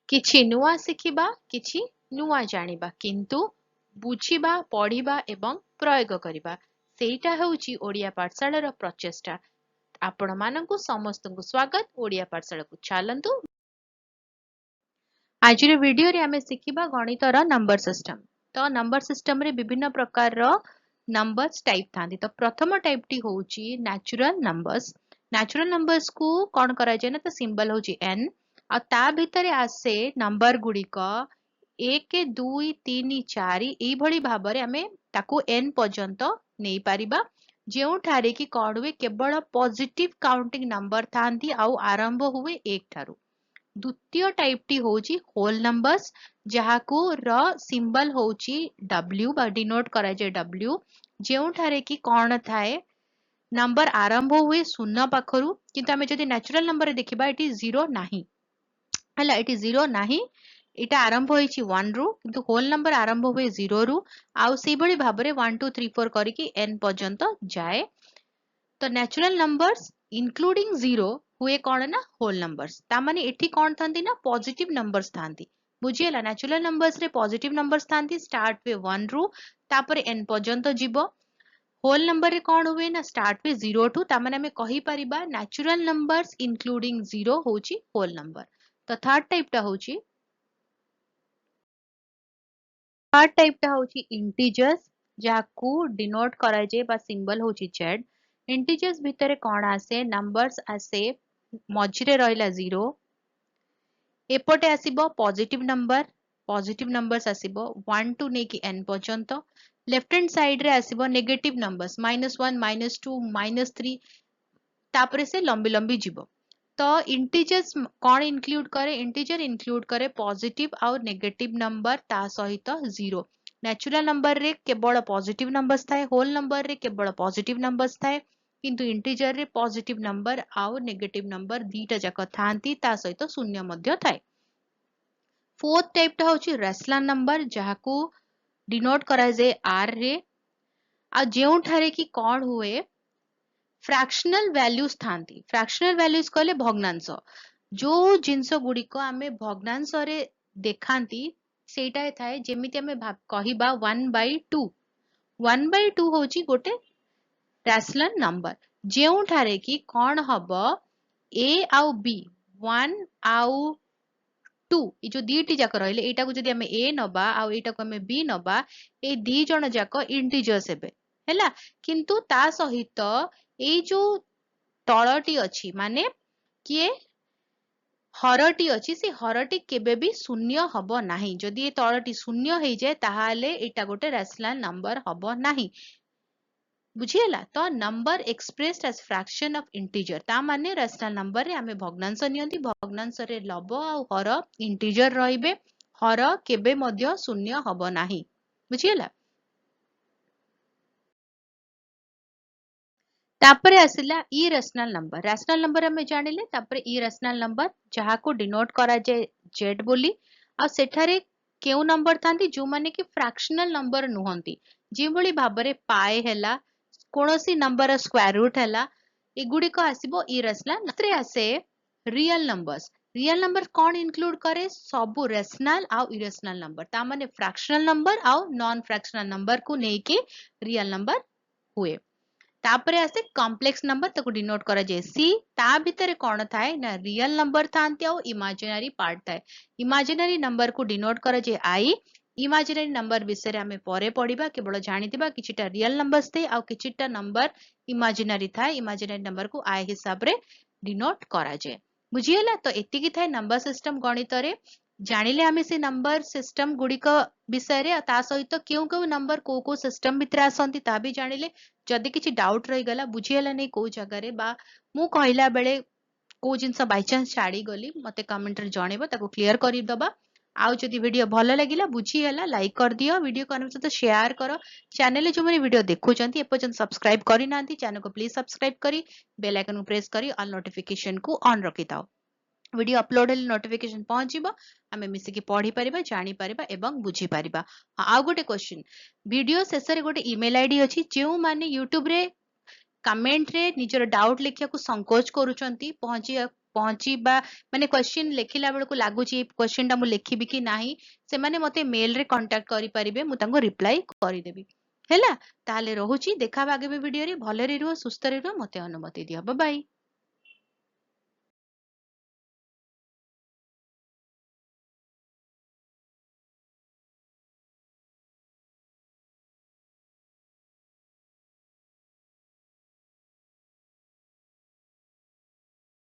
किछि नुआ शिखिबा किछि नुआ जानिबा किंतु बुझिबा पढ़िबा एवं प्रयोग करिबा सेटा हेउची ओडिया पाठशालार प्रचेष्टा। आपण मानंकु समस्तंकु स्वागत ओडिया पाठशाला को चलंतु। आजिर वीडियो रे आमे शिखिबा गणितर नंबर सिस्टम। तो नंबर सिस्टम रे विभिन्न प्रकार रो नंबर्स टाइप थांती। तो प्रथम टाइप टी होउची नेचुरल नंबर्स। नेचुरल नंबर्स को कोन करा जाय ना तो सिंबल होउची n आ ता भितरे आसे नंबर गुडी को 1 2 3 4 एई भली भाबरे आमे ताकू n पर्यंत नेई पारिबा जेउठारे कि कोन हुए केवल पॉजिटिव काउंटिंग नंबर थांती आ आरंभ हुए 1 थारु। द्वितीय टाइप टी होउची होल नंबर्स जहाकू र सिंबल होउची w बा डिनोट करा जाय w जेउठारे कि कोन थाए नंबर आरंभ हुए शून्य पाखरु किंतु आमे जदि नेचुरल नंबर देखिबा इट इज 0 नाही हला इट इज 0 नाही इटा आरंभ होईची 1 रु किंतु होल नंबर आरंभ हुए 0 रु आउ सेई भली भाबरे 1 2 3 4 करिकि n पर्यंत जाए। तो नेचुरल नंबर्स इंक्लूडिंग 0 हुए कौन ना होल नंबर्स ता माने एठी कौन थांती ना पॉजिटिव नंबर्स थांती। बुझियला नेचुरल नंबर्स रे पॉजिटिव नंबर्स थांती स्टार्ट वे 1 रु तापर n पर्यंत जिवो। होल नंबर रे कौन हुए ना स्टार्ट वे 0 टू ता माने हमें कहि परिबा नेचुरल नंबर्स इंक्लूडिंग 0 होची होल नंबर। तो थर्ड टाइप टा होची इंटीजर्स जाकू डिनोट करा जाय बा सिंबल होची z। इंटीजर्स भितरे कौन आसे नंबर्स आसे मझिरे रहिला 0 एपटे आसीबो पॉजिटिव नंबर्स आसीबो 1 टू नेकी n पर्यंत। लेफ्ट हैंड साइड रे आसीबो नेगेटिव नंबर्स -1 -2 -3 तापरे से लंबी लंबी जीवो। तो इंटीजर्स कौन इंक्लूड करे इंटीजर इंक्लूड करे पॉजिटिव और नेगेटिव नंबर ता सहित 0। नेचुरल नंबर रे केवल पॉजिटिव नंबर्स थाए होल नंबर रे केवल पॉजिटिव नंबर्स थाए किंतु इंटीजर रे पॉजिटिव नंबर और नेगेटिव नंबर दीटा जाक थांती ता सहित शून्य मध्य थाए। फोर्थ टाइप टा होची रेशनल नंबर जहाकू डिनोट करा जाए r रे आ जेउठारे कि कौन हुए फ्रैक्शनल वैल्यूज थांती। फ्रैक्शनल वैल्यूज कहले भग्नांश जो जिंस गुडी को आमे भग्नांश रे देखांती सेटा थाए जेमिति आमे कहिबा 1/2 1/2 होची गोटे रैशनल नंबर जेउठारे कि कौन हबो a आउ b 1 आउ 2 ई जो दीटी जाक रहले एटा को जदि हमें a नबा आउ एटा को हमें b नबा ए दी जण जाक इंटीजर्स हेबे हैला किंतु ता सहित ए जो तळटी अछि माने किए हरटी अछि से हरटी केबे भी शून्य हबो नाही। जदि ए तळटी शून्य हेइ जाय ताहाले एटा गोटे रैशनल नंबर हबो नाही। बुझियला तो number expressed as fraction of integer ता माने रैशनल नंबर रे आमे भग्नांश नियंती भग्नांश रे लब आ हर इंटीजर रहिबे हर केबे मध्य शून्य हबो नाही। बुझियला तापरे आसिला इरेशनल नंबर रैशनल नंबर हमें जानिले तापरे इरेशनल नंबर जहा को डिनोट करा जाय z बोली आ सेठारे केउ नंबर थांती जो माने कि फ्रैक्शनल नंबर नुहंती जे भली भाबरे पाए हैला कोनोसी नंबर स्क्वायर रूट हैला एगुडी को आसीबो इरेशनल नंबर आसे रियल नंबर कौन इंक्लूड करे सबु रेशनल आ इरेशनल नंबर ता माने फ्रैक्शनल नंबर आ नॉन फ्रैक्शनल नंबर को नेकी रियल नंबर हुए। तापरे आसे कॉम्प्लेक्स नंबर ताको डिनोट करा जाय सी ता भितरे कोन थाए ना रियल नंबर थांती आ इमेजिनरी पार्ट थाए। इमेजिनरी नंबर को डिनोट करा जाय आई इमेजिनरी नंबर विषय रे हमें परे पढिबा केवल जानितिबा किछिटा रियल नंबर्स थे आ किछिटा नंबर इमेजिनरी थाए इमेजिनरी नंबर को आई हिसाब रे डिनोट करा जाय। बुझियला तो एतिकी थाए नंबर सिस्टम गणित रे जानिले हमें से नंबर सिस्टम गुडी को विषय रे ता सहित केउ केउ नंबर को सिस्टम भितर आसंती ता भी जानिले जदि किछि डाउट रही गला बुझियला नै को जगह रे बा मु कहिला बेले को जिंस बाय चांस छाडी गली मते कमेंट रे जणेबो ताको क्लियर करि दबा। आउ जदि वीडियो भलो लागिला बुझी हला लाइक कर दियो वीडियो को अनुसार तो शेयर करो चैनल जो माने वीडियो देखु चंती एपर्यंत सब्सक्राइब करि नांती चैनल को प्लीज सब्सक्राइब करी बेल आइकन को प्रेस करी ऑल नोटिफिकेशन को ऑन रखि दाओ वीडियो अपलोड हेले नोटिफिकेशन पहुंचीबो आमे मिसी की पढ़ी परिबा जानि परिबा एवं बुझी परिबा। आ गोटे क्वेश्चन वीडियो शेष रे गोटे ईमेल आईडी अछि जेउ माने YouTube रे कमेंट रे निजर डाउट लिखिया को संकोच करूचंती ପହଞ୍ଚିବା ମାନେ क्वेश्चन लेखिला बेलକୁ ଲାଗୁଛି क्वेश्चन टा ମୁଁ ଲେଖିବି କି ନାହିଁ ସେମାନେ ମତେ मेल रे कांटेक्ट करि परिबे ମୁଁ तांको रिप्लाई କରିଦେବି ହେଲା। ତାହେଲେ ରହୁଛି, ଦେଖାବା ଆଗାମୀ ଭିଡିଓରେ। ଭଲରେ ରୁହ, ସୁସ୍ଥରେ ରୁହ, ମତେ ଅନୁମତି ଦିଅ। Bye bye.